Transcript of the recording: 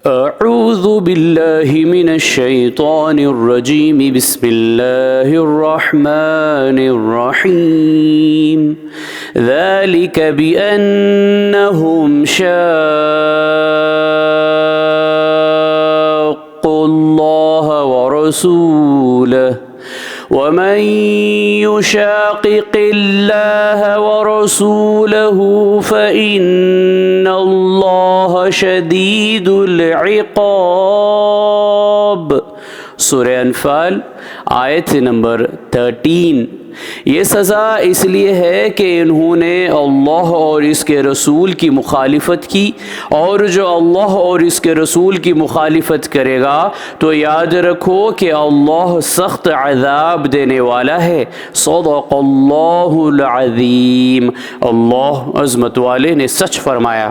अऊज़ु बिल्लाहि मिनश शैतानिर रजीम बिस्मिल्लाहिर रहमानिर रहीम ज़ालिक बिअन्नहुम शाक़्क़ुल्लाह व रसूलहु वमन युशाक़िक़िल्लाह व रसूलहु फ़इन्नल्लाह शदीदुल इक़ाब। सूरह अनफ़ाल आयत नंबर 13। ये सज़ा इसलिए है कि इन्होंने अल्लाह और इसके रसूल की मुखालिफत की, और जो अल्लाह और इसके रसूल की मुखालिफत करेगा तो याद रखो कि अल्लाह सख्त अज़ाब देने वाला है। सदक़ल्लाहुल अज़ीम। अल्लाह अज़मत वाले ने सच फरमाया।